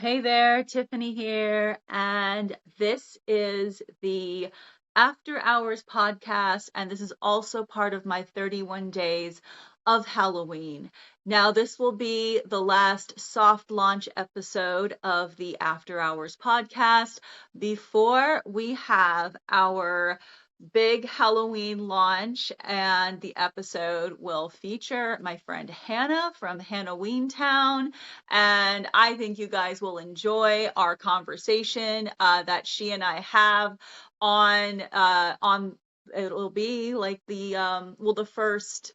Hey there, Tiffany here, and this is the After Hours podcast, and this is also part of my 31 days of Halloween. Now, this will be the last soft launch episode of the After Hours podcast before we have our big Halloween launch, and the episode will feature my friend Hannah from Hannoween Town. And I think you guys will enjoy our conversation that she and I have on it'll be like the first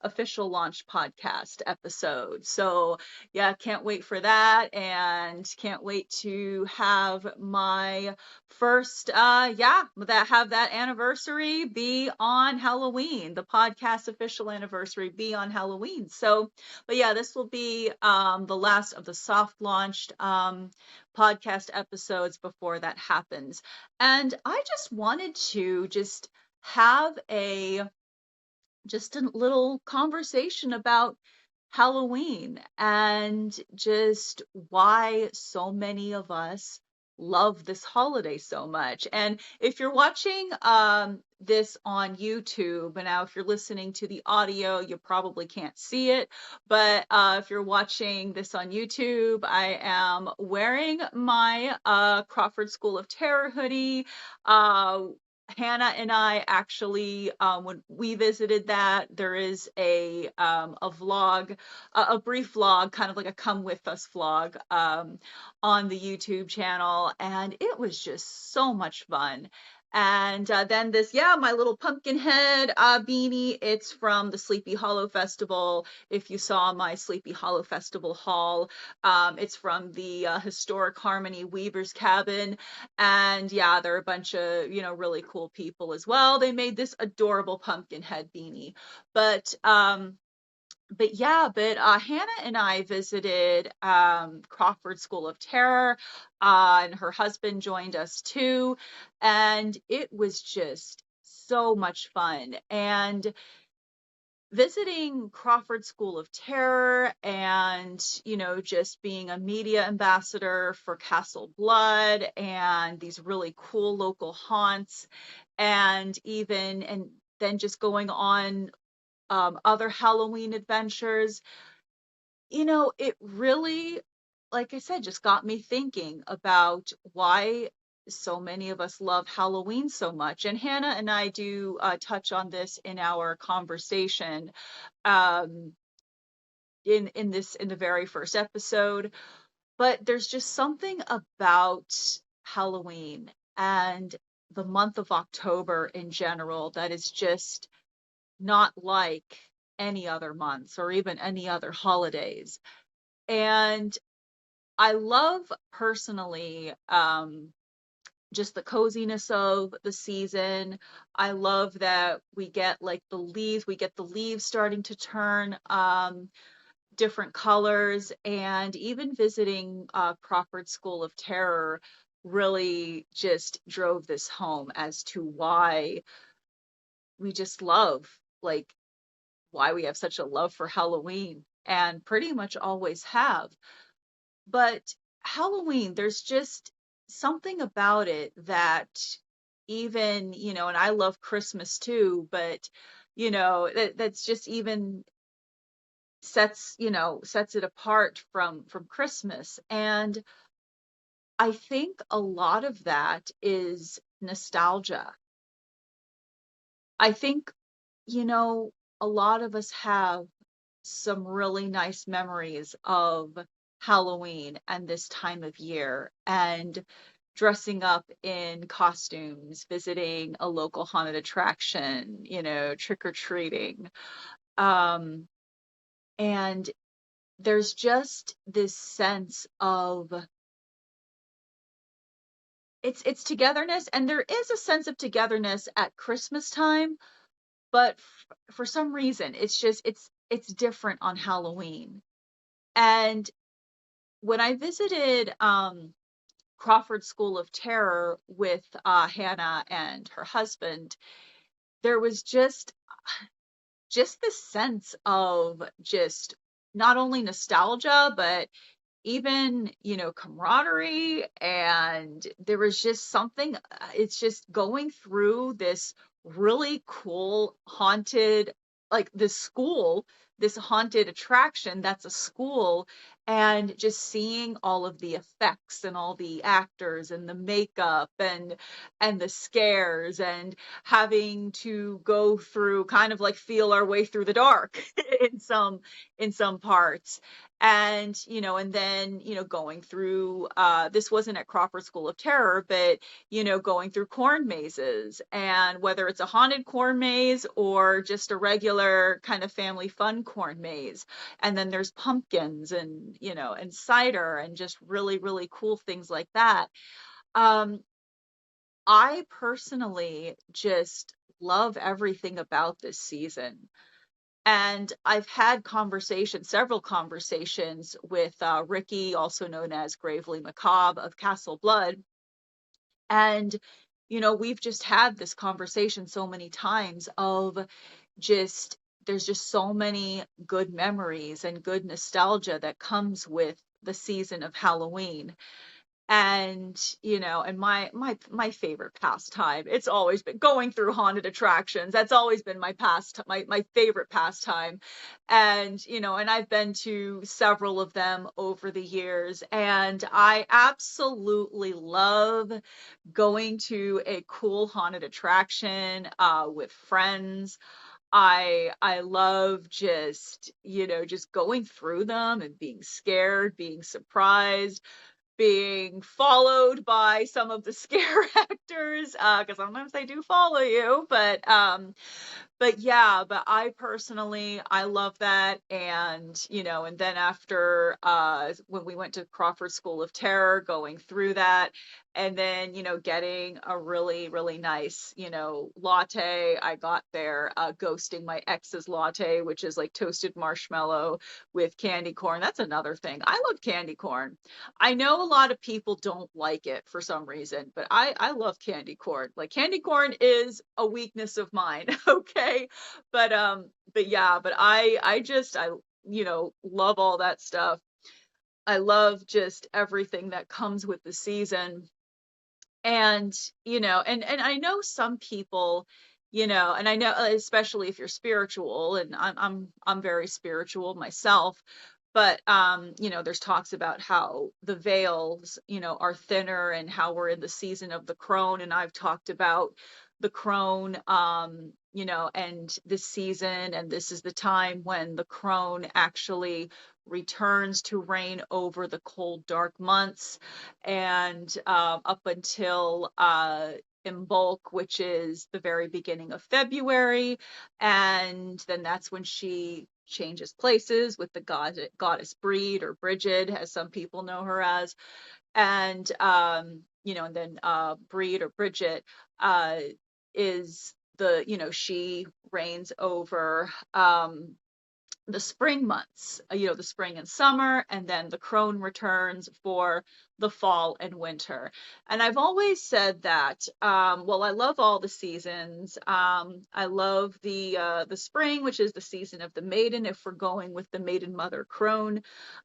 official launch podcast episode. So yeah, can't wait for that, and can't wait to have my first have that anniversary be on Halloween, the podcast official anniversary be on Halloween. So but yeah, this will be the last of the soft launched podcast episodes before that happens. And I just wanted to have a just a little conversation about Halloween and just why so many of us love this holiday so much. And if you're watching this on YouTube, and now if you're listening to the audio, you probably can't see it, but if you're watching this on YouTube, I am wearing my Crawford School of Terror hoodie. Hannah and I actually, when we visited that, there is a vlog, a brief vlog, kind of like a come with us vlog, on the YouTube channel, and it was just so much fun. And then my little pumpkin head beanie. It's from the Sleepy Hollow Festival. If you saw my Sleepy Hollow Festival haul, it's from the Historic Harmony Weaver's Cabin. And yeah, there are a bunch of, really cool people as well. They made this adorable pumpkin head beanie. But Hannah and I visited Crawford School of Terror, and her husband joined us too. And it was just so much fun. And visiting Crawford School of Terror and, just being a media ambassador for Castle Blood and these really cool local haunts, and then just going on other Halloween adventures, it really, like I said, just got me thinking about why so many of us love Halloween so much. And Hannah and I do touch on this in our conversation um, in the very first episode. But there's just something about Halloween and the month of October in general that is just not like any other months or even any other holidays. And I love personally just the coziness of the season. I love that we get the leaves starting to turn different colors, and even visiting Crawford School of Terror really just drove this home as to why we just love, like, why we have such a love for Halloween and pretty much always have. But Halloween, there's just something about it that even, and I love Christmas too, but that's just even sets it apart from Christmas. And I think a lot of that is nostalgia. I think, you know, a lot of us have some really nice memories of Halloween and this time of year, and dressing up in costumes, visiting a local haunted attraction, trick or treating. Um, and there's just this sense of it's togetherness, and there is a sense of togetherness at Christmas time, but for some reason it's different on Halloween. And when I visited Crawford School of Terror with Hannah and her husband, there was just this sense of just not only nostalgia, but even, camaraderie. And there was just something, it's just going through this really cool haunted, like this school, this haunted attraction that's a school, and just seeing all of the effects and all the actors and the makeup and the scares, and having to go through, kind of like feel our way through the dark in some parts. And and then going through, this wasn't at Crawford School of Terror, but going through corn mazes, and whether it's a haunted corn maze or just a regular kind of family fun corn maze. And then there's pumpkins and and cider and just really, really cool things like that. um I personally just love everything about this season. And I've had several conversations with Ricky, also known as Gravely Macabre of Castle Blood. And, we've just had this conversation so many times of just, there's just so many good memories and good nostalgia that comes with the season of Halloween. And and my favorite pastime, it's always been going through haunted attractions. That's always been my favorite pastime. And and I've been to several of them over the years, and I absolutely love going to a cool haunted attraction with friends. I love just going through them and being scared, being surprised, being followed by some of the scare actors, because sometimes they do follow you. But yeah, but I personally, I love that. And and then after, when we went to Crawford School of Terror, going through that, and then getting a really, really nice latte. I got there, ghosting my ex's latte, which is like toasted marshmallow with candy corn. That's another thing, I love candy corn. I know a lot of people don't like it for some reason, but I love candy corn. Like, candy corn is a weakness of mine. Okay. But yeah, but I love all that stuff. I love just everything that comes with the season. And and I know some people, and I know, especially if you're spiritual, and I'm very spiritual myself. But there's talks about how the veils are thinner, and how we're in the season of the crone. And I've talked about the crone, and this season, and this is the time when the crone actually returns to reign over the cold, dark months. And up until Imbolc, which is the very beginning of February. And then that's when she changes places with the goddess Breed, or Bridget, as some people know her as. And and then Breed, or Bridget, uh is she reigns over the spring months, the spring and summer. And then the crone returns for the fall and winter. And I've always said that, well, I love all the seasons. I love the spring, which is the season of the maiden, if we're going with the maiden mother crone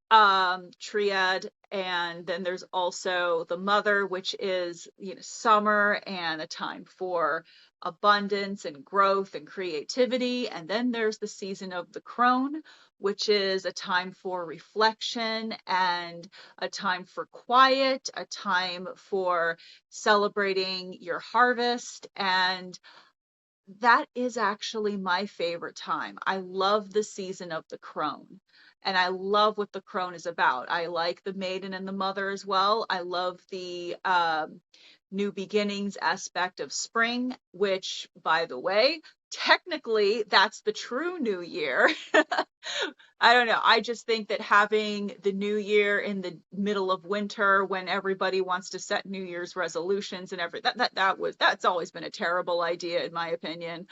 triad. And then there's also the mother, which is summer, and a time for abundance and growth and creativity. And then there's the season of the crone, which is a time for reflection and a time for quiet, a time for celebrating your harvest. And that is actually my favorite time. I love the season of the crone. And I love what the crone is about. I like the maiden and the mother as well. I love the new beginnings aspect of spring, which, by the way, technically that's the true new year. I don't know. I just think that having the new year in the middle of winter, when everybody wants to set New Year's resolutions and that's always been a terrible idea, in my opinion.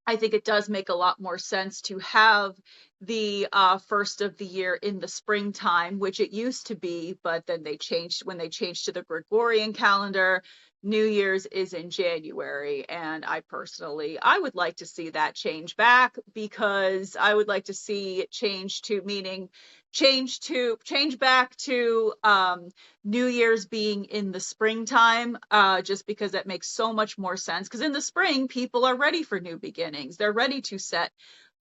I think it does make a lot more sense to have the first of the year in the springtime, which it used to be, but then when they changed to the Gregorian calendar. New Year's is in January, and I would like to see that change back, because I would like to see it change to, meaning change back to New Year's being in the springtime, just because that makes so much more sense. Because in the spring, people are ready for new beginnings. They're ready to set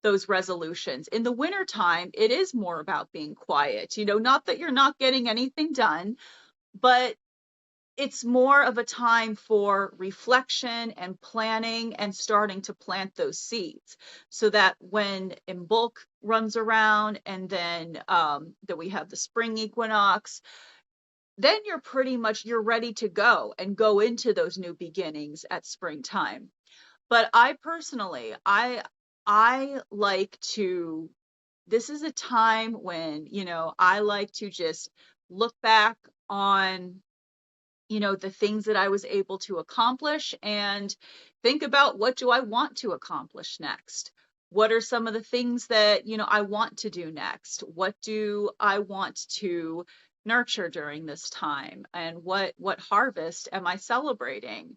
those resolutions. In the wintertime, it is more about being quiet. Not that you're not getting anything done, but it's more of a time for reflection and planning and starting to plant those seeds, so that when Imbolc runs around, and then that we have the spring equinox, then you're ready to go and go into those new beginnings at springtime. But I personally, I like to, this is a time when, I like to just look back on the things that I was able to accomplish, and think about, what do I want to accomplish next? What are some of the things that, I want to do next? What do I want to nurture during this time? And what harvest am I celebrating?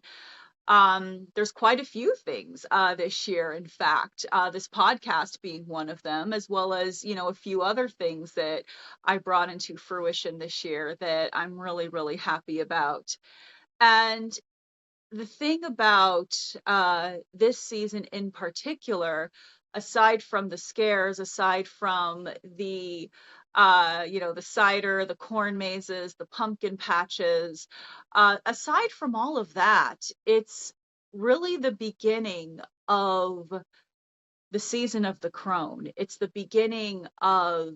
There's quite a few things this year, in fact, this podcast being one of them, as well as, a few other things that I brought into fruition this year that I'm really, really happy about. And the thing about this season in particular, aside from the scares, aside from the cider, the corn mazes, the pumpkin patches, aside from all of that, it's really the beginning of the season of the crone. It's the beginning of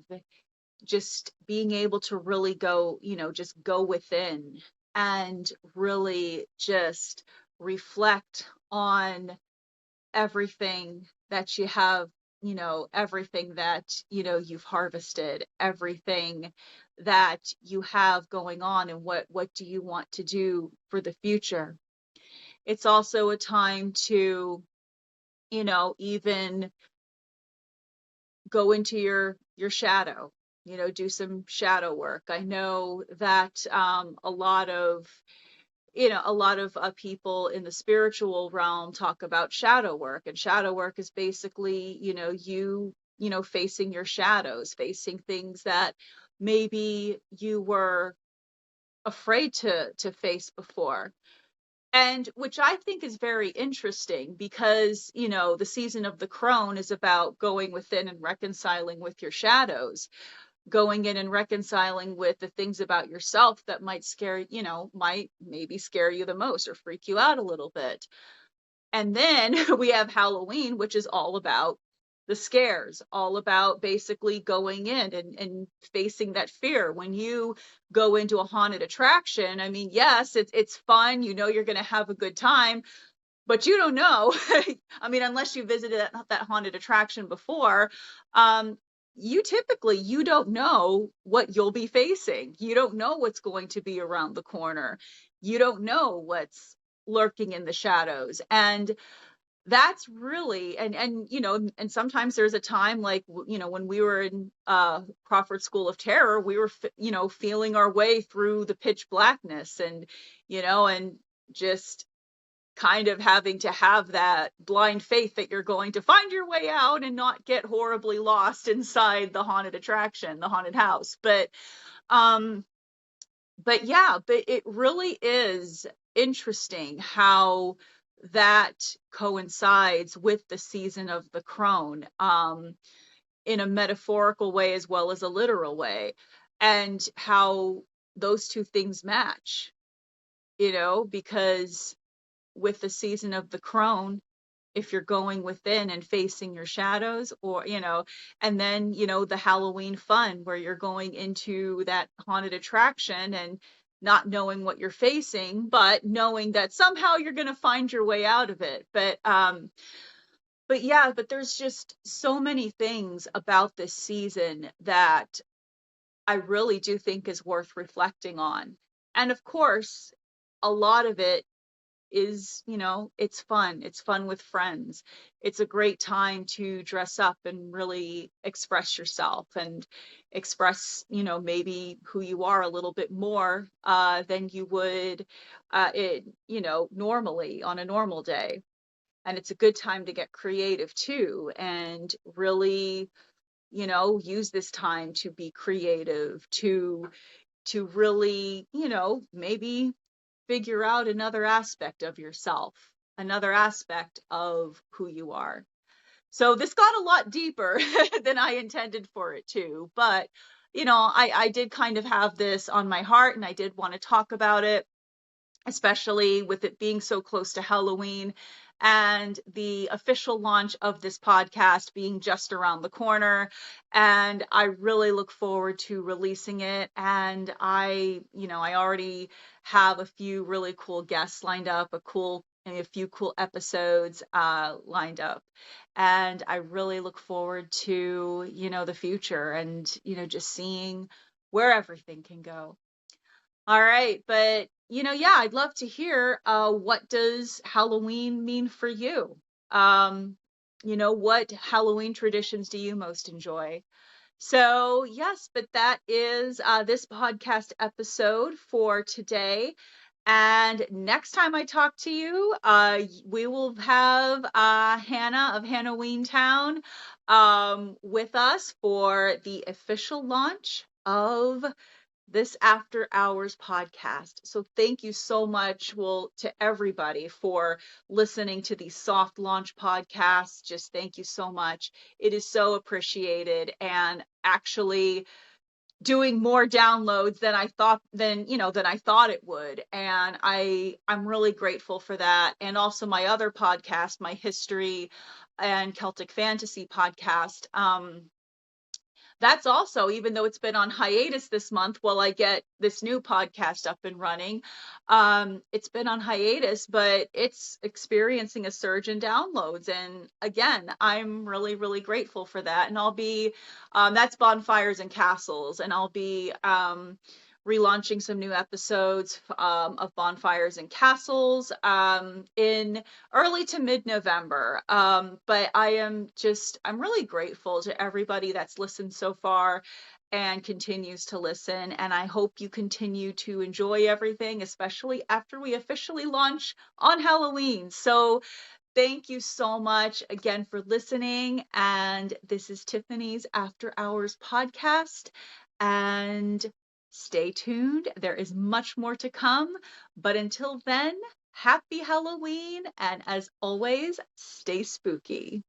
just being able to really go, just go within and really just reflect on everything that you have, everything that, you've harvested, everything that you have going on, and what do you want to do for the future. It's also a time to, even go into your shadow, do some shadow work. I know that a lot of people in the spiritual realm talk about shadow work, and shadow work is basically, facing your shadows, facing things that maybe you were afraid to face before. And which I think is very interesting, because, the season of the crone is about going within and reconciling with your shadows, going in and reconciling with the things about yourself that might might maybe scare you the most or freak you out a little bit. And then we have Halloween, which is all about the scares, all about basically going in and facing that fear. When you go into a haunted attraction, I mean, yes, it's fun, you're going to have a good time, but you don't know. I mean, unless you visited that haunted attraction before, you don't know what you'll be facing. You don't know what's going to be around the corner. You don't know what's lurking in the shadows. And that's really, and sometimes there's a time, like, when we were in Crawford School of Terror, we were feeling our way through the pitch blackness, and and just kind of having to have that blind faith that you're going to find your way out and not get horribly lost inside the haunted attraction, the haunted house. Um but it really is interesting how that coincides with the season of the crone, in a metaphorical way as well as a literal way, and how those two things match, because with the season of the crone, if you're going within and facing your shadows, or and then the Halloween fun, where you're going into that haunted attraction and not knowing what you're facing, but knowing that somehow you're going to find your way out of it. But yeah, but there's just so many things about this season that I really do think is worth reflecting on. And of course, a lot of it is, it's fun. It's fun with friends. It's a great time to dress up and really express yourself, and express, maybe who you are a little bit more than you would normally on a normal day. And it's a good time to get creative too, and really use this time to be creative, to really, maybe figure out another aspect of yourself, another aspect of who you are. So this got a lot deeper than I intended for it to, but I did kind of have this on my heart and I did want to talk about it, especially with it being so close to Halloween and the official launch of this podcast being just around the corner. And I really look forward to releasing it. And I already have a few really cool guests lined up, a few cool episodes lined up. And I really look forward to, the future and, just seeing where everything can go. All right, but yeah, I'd love to hear what does Halloween mean for you? What Halloween traditions do you most enjoy? So, yes, but that is this podcast episode for today. And next time I talk to you, we will have Hannah of Hannoween Town with us for the official launch of this After Hours podcast. So thank you so much, to everybody for listening to these soft launch podcasts. Just thank you so much. It is so appreciated, and actually doing more downloads than I thought it would. And I'm really grateful for that. And also my other podcast, my history and Celtic fantasy podcast. That's also, even though it's been on hiatus this month while I get this new podcast up and running, it's been on hiatus, but it's experiencing a surge in downloads. And again, I'm really, really grateful for that. And that's Bonfires and Castles, and I'll be relaunching some new episodes of Bonfires and Castles in early to mid-November. But I'm really grateful to everybody that's listened so far and continues to listen. And I hope you continue to enjoy everything, especially after we officially launch on Halloween. So thank you so much again for listening. And this is Tiffany's After Hours podcast. And stay tuned. There is much more to come. But until then, happy Halloween. And as always, stay spooky.